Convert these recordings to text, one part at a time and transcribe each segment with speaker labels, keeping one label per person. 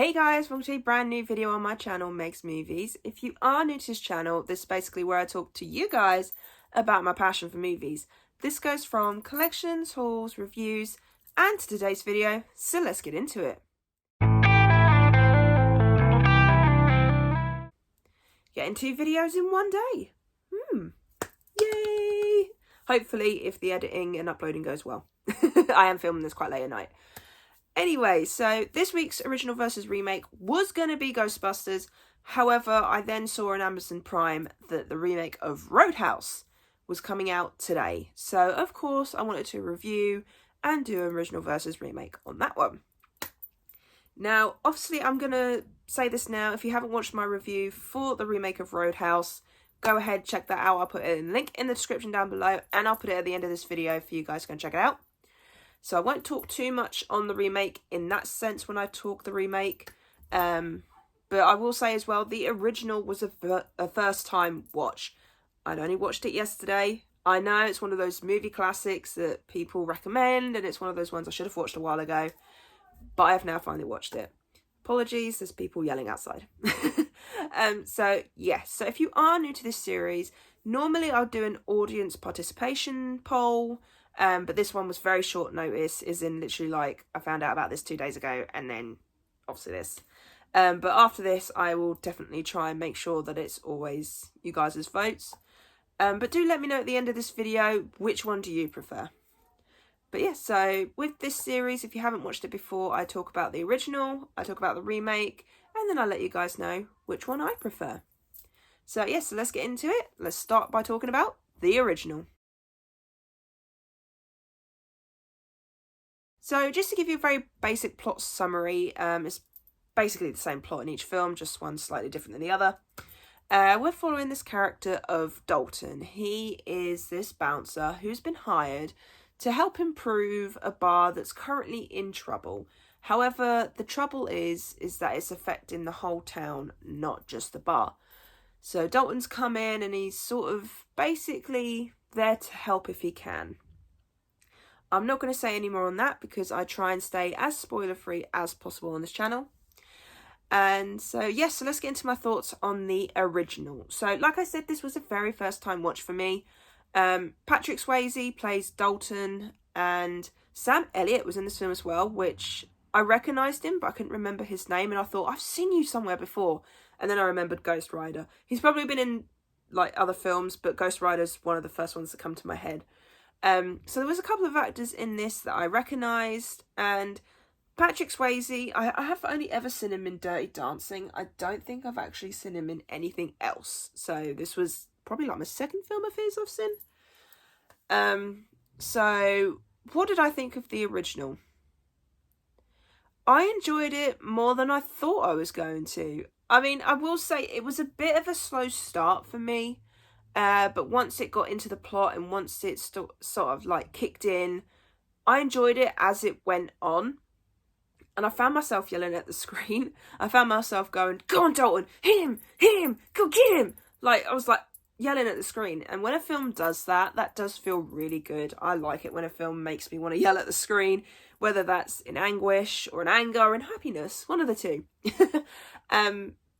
Speaker 1: Hey guys, welcome to a brand new video on my channel, Meg's Movies. If you are new to this channel, this is basically where I talk to you guys about my passion for movies. This goes from collections, hauls, reviews, and to today's video, so let's get into it. Getting 2 videos in one day. Yay! Hopefully, if the editing and uploading goes well. I am filming this quite late at night. Anyway, so this week's original versus remake was going to be Ghostbusters. However, I then saw on Amazon Prime that the remake of Roadhouse was coming out today. So, of course, I wanted to review and do an original versus remake on that one. Now, obviously, I'm going to say this now. If you haven't watched my review for the remake of Roadhouse, go ahead, check that out. I'll put a link in the description down below, and I'll put it at the end of this video for you guys to go and check it out. So I won't talk too much on the remake in that sense when I talk the remake. But I will say as well, the original was a first time watch. I'd only watched it yesterday. I know it's one of those movie classics that people recommend, and it's one of those ones I should have watched a while ago. But I have now finally watched it. Apologies, there's people yelling outside. So yes, so if you are new to this series, normally I'll do an audience participation poll. But this one was very short notice, as in literally like I found out about this 2 days ago, and then obviously this. But after this, I will definitely try and make sure that it's always you guys' votes. But do let me know at the end of this video, which one do you prefer? But yeah, so with this series, if you haven't watched it before, I talk about the original, I talk about the remake, and then I let you guys know which one I prefer. So yeah, so let's get into it. Let's start by talking about the original. So just to give you a very basic plot summary, it's basically the same plot in each film, just one slightly different than the other. We're following this character of Dalton. He is this bouncer who's been hired to help improve a bar that's currently in trouble. However, the trouble is that it's affecting the whole town, not just the bar. So Dalton's come in and he's sort of basically there to help if he can. I'm not going to say any more on that because I try and stay as spoiler free as possible on this channel. And so yes, so let's get into my thoughts on the original. So like I said, this was a very first time watch for me. Patrick Swayze plays Dalton, and Sam Elliott was in this film as well, which I recognised him, but I couldn't remember his name, and I thought, I've seen you somewhere before. And then I remembered Ghost Rider. He's probably been in like other films, but Ghost Rider's one of the first ones that come to my head. So there was a couple of actors in this that I recognised, and Patrick Swayze, I have only ever seen him in Dirty Dancing. I don't think I've actually seen him in anything else. So this was probably like my second film of his I've seen. So what did I think of the original? I enjoyed it more than I thought I was going to. I mean, I will say it was a bit of a slow start for me. But once it got into the plot and once it sort of like kicked in, I enjoyed it as it went on. And I found myself yelling at the screen. I found myself going, go on Dalton, hit him, go get him. Like, I was like yelling at the screen. And when a film does that, that does feel really good. I like it when a film makes me want to yell at the screen, whether that's in anguish or in anger or in happiness, one of the two.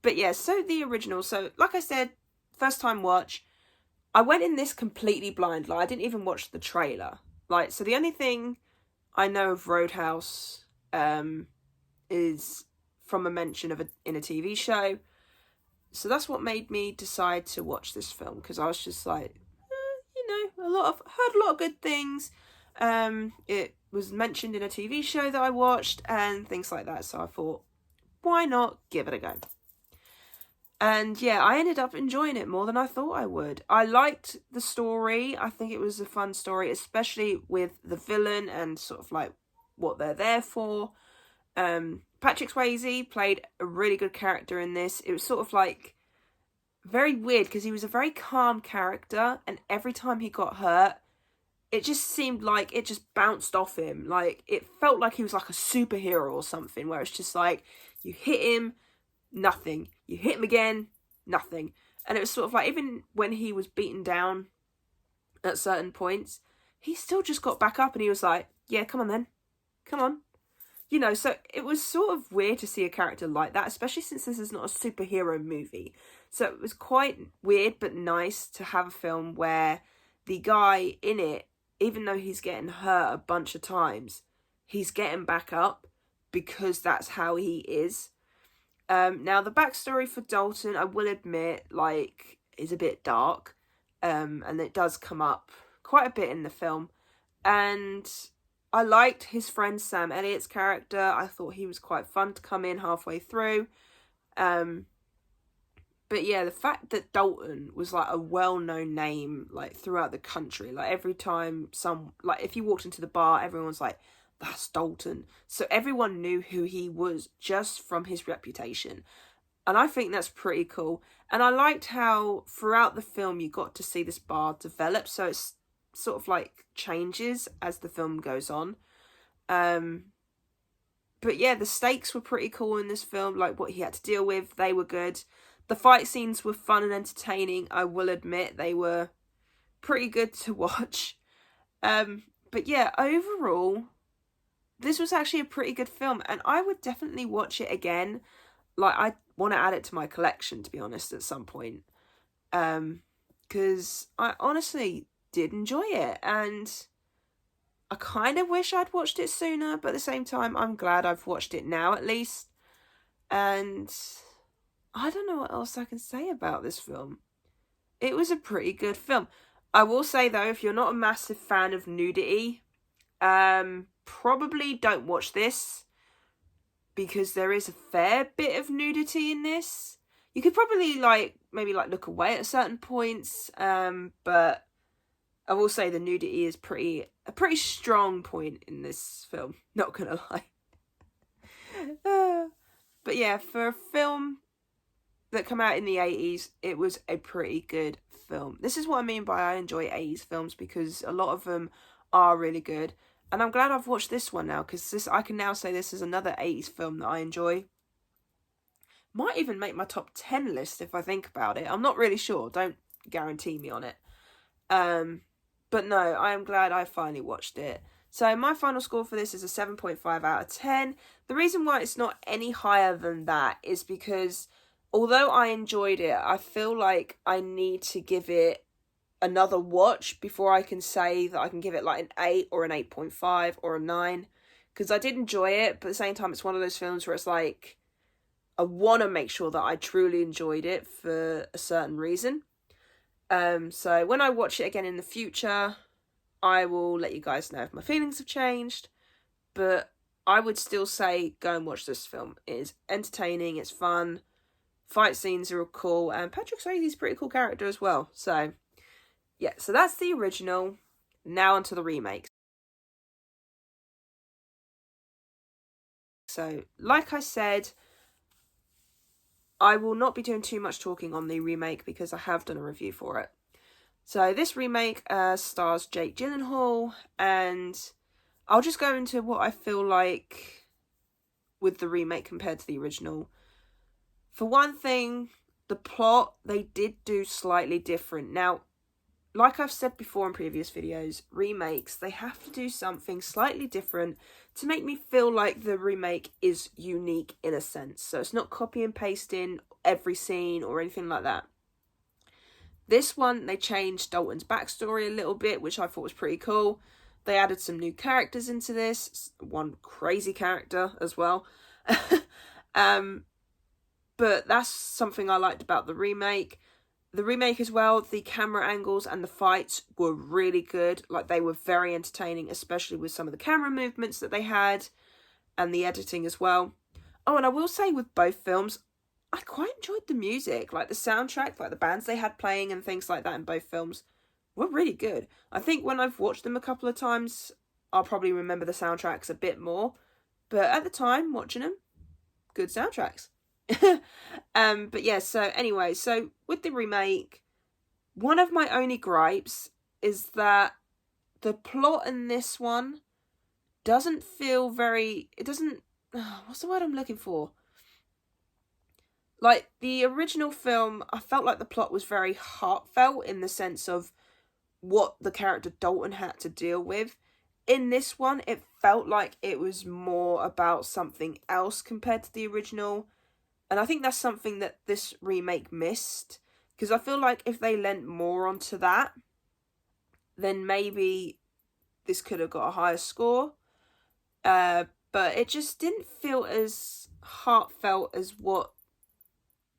Speaker 1: But yeah, so the original. So like I said, first time watch. I went in this completely blind. Like, I didn't even watch the trailer. Like, so the only thing I know of Roadhouse is from a mention of in a TV show. So that's what made me decide to watch this film, because I was just like, you know, heard a lot of good things. It was mentioned in a TV show that I watched and things like that. So I thought, why not give it a go? And yeah, I ended up enjoying it more than I thought I would. I liked the story. I think it was a fun story, especially with the villain and sort of like what they're there for. Patrick Swayze played a really good character in this. It was sort of like very weird because he was a very calm character, and every time he got hurt, it just seemed like it just bounced off him. Like, it felt like he was like a superhero or something, where it's just like, you hit him, nothing. You hit him again, nothing. And it was sort of like, even when he was beaten down at certain points, he still just got back up and he was like, yeah, come on then. Come on. you know, so it was sort of weird to see a character like that, especially since this is not a superhero movie. So it was quite weird but nice to have a film where the guy in it, even though he's getting hurt a bunch of times, he's getting back up because that's how he is. Now, the backstory for Dalton, I will admit, like, is a bit dark, and it does come up quite a bit in the film. And I liked his friend Sam Elliott's character. I thought he was quite fun to come in halfway through. But yeah, the fact that Dalton was like a well-known name like throughout the country, like every time if you walked into the bar, everyone's like, that's Dalton. So everyone knew who he was just from his reputation. And I think that's pretty cool. And I liked how throughout the film you got to see this bar develop. So it's sort of like changes as the film goes on. But yeah, the stakes were pretty cool in this film. Like what he had to deal with, they were good. The fight scenes were fun and entertaining. I will admit they were pretty good to watch. But yeah, overall, this was actually a pretty good film. And I would definitely watch it again. Like, I want to add it to my collection, to be honest, at some point. Because I honestly did enjoy it. And I kind of wish I'd watched it sooner. But at the same time, I'm glad I've watched it now, at least. And I don't know what else I can say about this film. It was a pretty good film. I will say, though, if you're not a massive fan of nudity, probably don't watch this, because there is a fair bit of nudity in this. You could probably maybe look away at certain points, but I will say the nudity is a pretty strong point in this film, not gonna lie. But yeah, for a film that came out in the 80s, it was a pretty good film. This is what I mean by I enjoy 80s films, because a lot of them are really good. And I'm glad I've watched this one now, because I can now say this is another 80s film that I enjoy. Might even make my top 10 list if I think about it. I'm not really sure. Don't guarantee me on it. But no, I am glad I finally watched it. So my final score for this is a 7.5 out of 10. The reason why it's not any higher than that is because although I enjoyed it, I feel like I need to give it another watch before I can say that I can give it like an 8 or an 8.5 or a 9. Because I did enjoy it, but at the same time, it's one of those films where it's like, I want to make sure that I truly enjoyed it for a certain reason. So when I watch it again in the future, I will let you guys know if my feelings have changed. But I would still say go and watch this film. It is entertaining, it's fun, fight scenes are cool, and Patrick Swayze's a pretty cool character as well. So yeah, so that's the original. Now onto the remake. So, like I said, I will not be doing too much talking on the remake because I have done a review for it. So, this remake stars Jake Gyllenhaal, and I'll just go into what I feel like with the remake compared to the original. For one thing, the plot, they did do slightly different. Now, like I've said before in previous videos, remakes, they have to do something slightly different to make me feel like the remake is unique in a sense. So it's not copy and pasting every scene or anything like that. This one, they changed Dalton's backstory a little bit, which I thought was pretty cool. They added some new characters into this. One crazy character as well. But that's something I liked about the remake. The remake as well, the camera angles and the fights were really good. Like, they were very entertaining, especially with some of the camera movements that they had and the editing as well. Oh, and I will say with both films, I quite enjoyed the music. Like, the soundtrack, like the bands they had playing and things like that in both films were really good. I think when I've watched them a couple of times, I'll probably remember the soundtracks a bit more. But at the time, watching them, good soundtracks. But yeah, so anyway, so with the remake, one of my only gripes is that the plot in this one doesn't feel what's the word I'm looking for? Like, the original film, I felt like the plot was very heartfelt in the sense of what the character Dalton had to deal with. in this one, it felt like it was more about something else compared to the original. And I think that's something that this remake missed. Because I feel like if they lent more onto that, then maybe this could have got a higher score. But it just didn't feel as heartfelt as what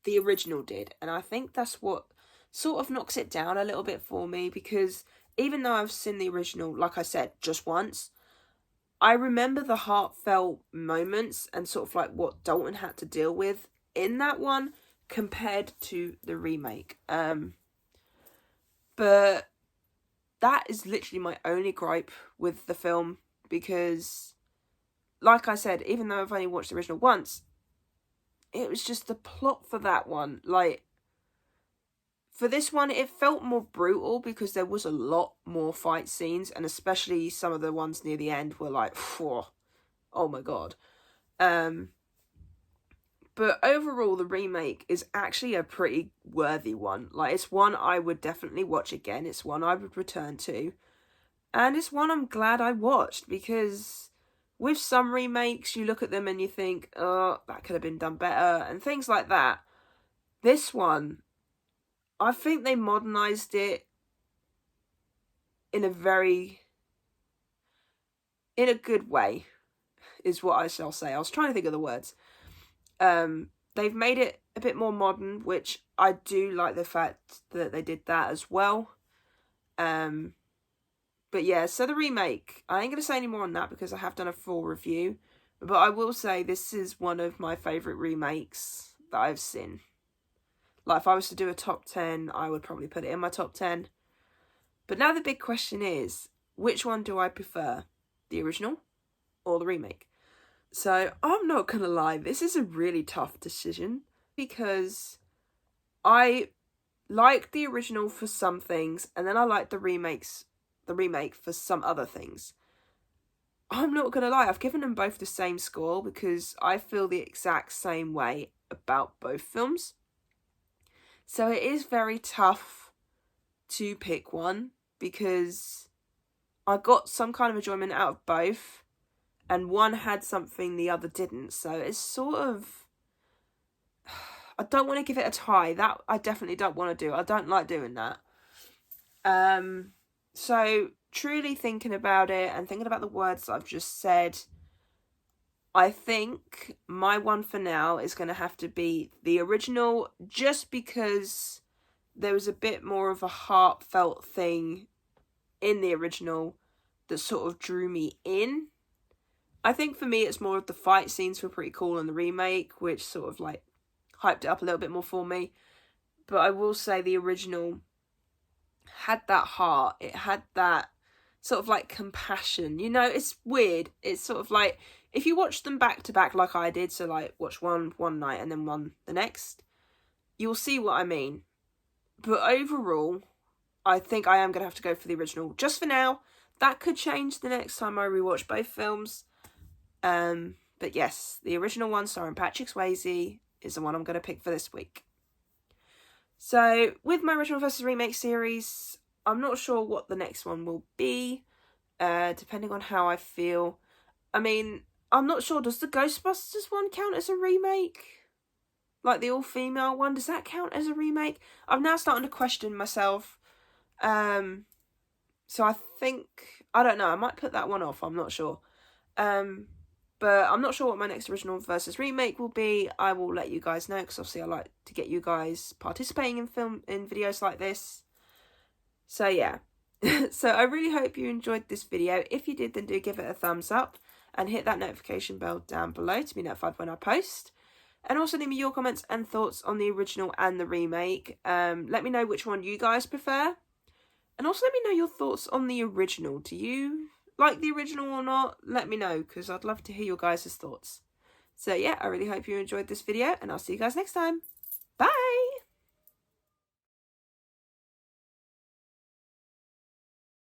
Speaker 1: the original did. And I think that's what sort of knocks it down a little bit for me, because even though I've seen the original, like I said, just once, I remember the heartfelt moments and sort of like what Dalton had to deal with in that one compared to the remake. But that is literally my only gripe with the film, because like I said, even though I've only watched the original once, it was just the plot for that one. Like, for this one, it felt more brutal because there was a lot more fight scenes, and especially some of the ones near the end were like, oh my god. But overall, the remake is actually a pretty worthy one. Like, it's one I would definitely watch again. It's one I would return to. And it's one I'm glad I watched, because with some remakes, you look at them and you think, oh, that could have been done better, and things like that. This one, I think they modernised it in a good way, is what I shall say. I was trying to think of the words. They've made it a bit more modern, which I do like the fact that they did that as well. But yeah, so the remake, I ain't going to say any more on that because I have done a full review. But I will say this is one of my favourite remakes that I've seen. Like, if I was to do a top 10, I would probably put it in my top 10. But now the big question is, which one do I prefer? The original or the remake? So, I'm not going to lie, this is a really tough decision, because I like the original for some things, and then I like the remake for some other things. I'm not going to lie, I've given them both the same score because I feel the exact same way about both films. So it is very tough to pick one, because I got some kind of enjoyment out of both, and one had something the other didn't. So it's sort of, I don't want to give it a tie. That I definitely don't want to do. I don't like doing that. So truly thinking about it and thinking about the words that I've just said, I think my one for now is going to have to be the original, just because there was a bit more of a heartfelt thing in the original that sort of drew me in. I think for me it's more of the fight scenes were pretty cool in the remake, which sort of like hyped it up a little bit more for me. But I will say the original had that heart. It had that sort of like compassion. You know, it's weird. It's sort of like, if you watch them back to back like I did, so like watch one night and then one the next, you'll see what I mean. But overall, I think I am going to have to go for the original. Just for now. That could change the next time I rewatch both films. But yes, the original one starring Patrick Swayze is the one I'm going to pick for this week. So, with my original versus remake series, I'm not sure what the next one will be, depending on how I feel. I mean, I'm not sure, does the Ghostbusters one count as a remake? Like the all-female one, does that count as a remake? I'm now starting to question myself. So I think, I don't know, I might put that one off, I'm not sure. But I'm not sure what my next original versus remake will be. I will let you guys know, because obviously I like to get you guys participating in videos like this. So yeah. So I really hope you enjoyed this video. If you did, then do give it a thumbs up and hit that notification bell down below to be notified when I post. And also leave me your comments and thoughts on the original and the remake. Let me know which one you guys prefer. And also let me know your thoughts on the original. Do you like the original or not? Let me know, because I'd love to hear your guys' thoughts. So yeah, I really hope you enjoyed this video, and I'll see you guys next time. Bye!